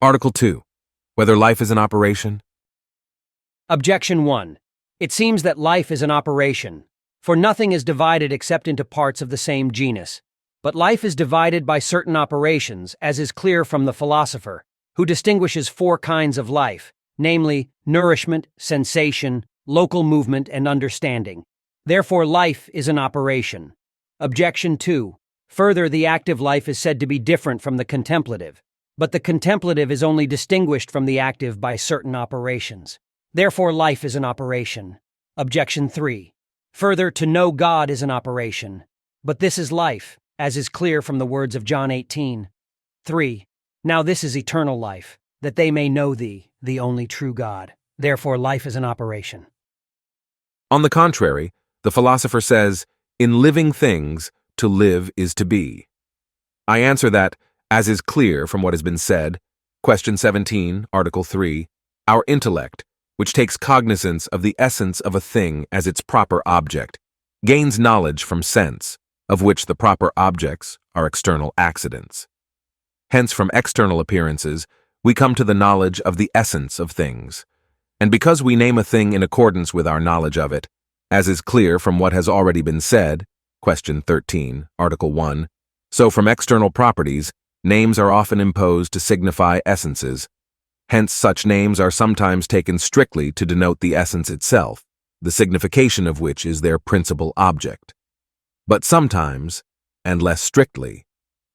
Article 2. Whether life is an operation? Objection 1. It seems that life is an operation, for nothing is divided except into parts of the same genus. But life is divided by certain operations, as is clear from the philosopher, who distinguishes 4 kinds of life, namely nourishment, sensation, local movement, and understanding. Therefore, life is an operation. Objection 2. Further, the active life is said to be different from the contemplative, but the contemplative is only distinguished from the active by certain operations. Therefore, life is an operation. Objection 3. Further, to know God is an operation, but this is life, as is clear from the words of John 18. 3. Now this is eternal life, that they may know thee, the only true God. Therefore, life is an operation. On the contrary, the philosopher says, in living things, to live is to be. I answer that, as is clear from what has been said, question 17, article 3, our intellect, which takes cognizance of the essence of a thing as its proper object, gains knowledge from sense, of which the proper objects are external accidents. Hence, from external appearances, we come to the knowledge of the essence of things. And because we name a thing in accordance with our knowledge of it, as is clear from what has already been said, question 13, article 1, so from external properties, names are often imposed to signify essences. Hence, such names are sometimes taken strictly to denote the essence itself, the signification of which is their principal object. But sometimes, and less strictly,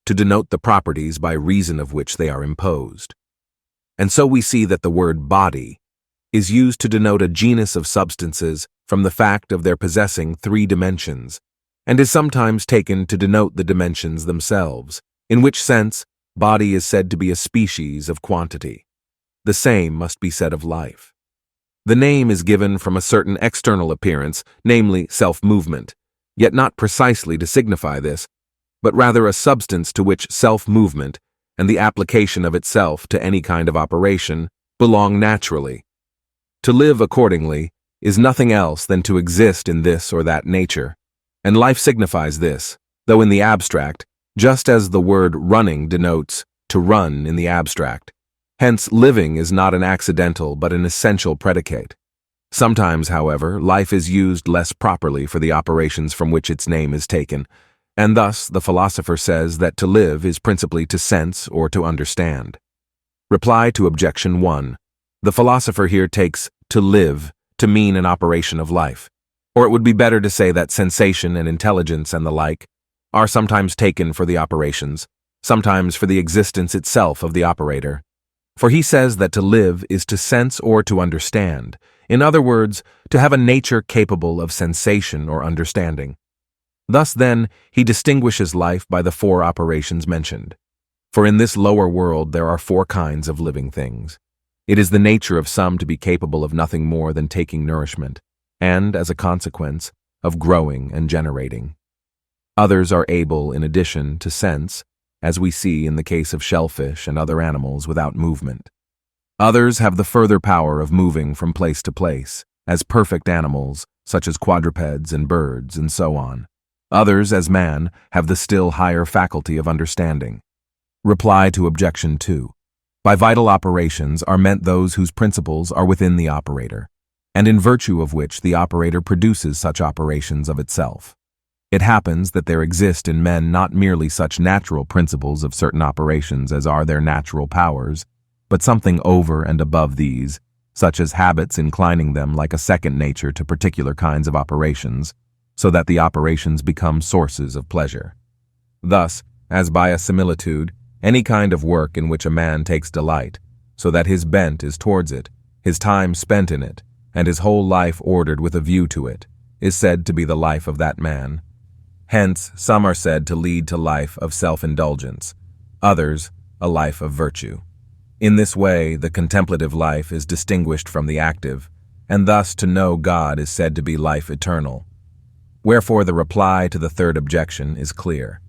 to denote the properties by reason of which they are imposed. And so we see that the word body is used to denote a genus of substances from the fact of their possessing 3 dimensions, and is sometimes taken to denote the dimensions themselves, in which sense body is said to be a species of quantity. The same must be said of life. The name is given from a certain external appearance, namely self-movement, yet not precisely to signify this, but rather a substance to which self-movement and the application of itself to any kind of operation belong naturally. To live, accordingly, is nothing else than to exist in this or that nature, and life signifies this, though in the abstract, just as the word running denotes to run in the abstract. Hence, living is not an accidental but an essential predicate. Sometimes, however, life is used less properly for the operations from which its name is taken, and thus the philosopher says that to live is principally to sense or to understand. Reply to objection 1. The philosopher here takes to live to mean an operation of life, or it would be better to say that sensation and intelligence and the like are sometimes taken for the operations, sometimes for the existence itself of the operator. For he says that to live is to sense or to understand, in other words, to have a nature capable of sensation or understanding. Thus, then, he distinguishes life by the 4 operations mentioned. For in this lower world there are 4 kinds of living things. It is the nature of some to be capable of nothing more than taking nourishment, and, as a consequence, of growing and generating. Others are able, in addition, to sense, as we see in the case of shellfish and other animals without movement. Others have the further power of moving from place to place, as perfect animals, such as quadrupeds and birds, and so on. Others, as man, have the still higher faculty of understanding. Reply to objection 2. By vital operations are meant those whose principles are within the operator, and in virtue of which the operator produces such operations of itself. It happens that there exist in men not merely such natural principles of certain operations as are their natural powers, but something over and above these, such as habits inclining them like a second nature to particular kinds of operations, so that the operations become sources of pleasure. Thus, as by a similitude, any kind of work in which a man takes delight, so that his bent is towards it, his time spent in it, and his whole life ordered with a view to it, is said to be the life of that man. Hence, some are said to lead to life of self-indulgence, others a life of virtue. In this way, the contemplative life is distinguished from the active, and thus to know God is said to be life eternal. Wherefore the reply to the 3rd objection is clear.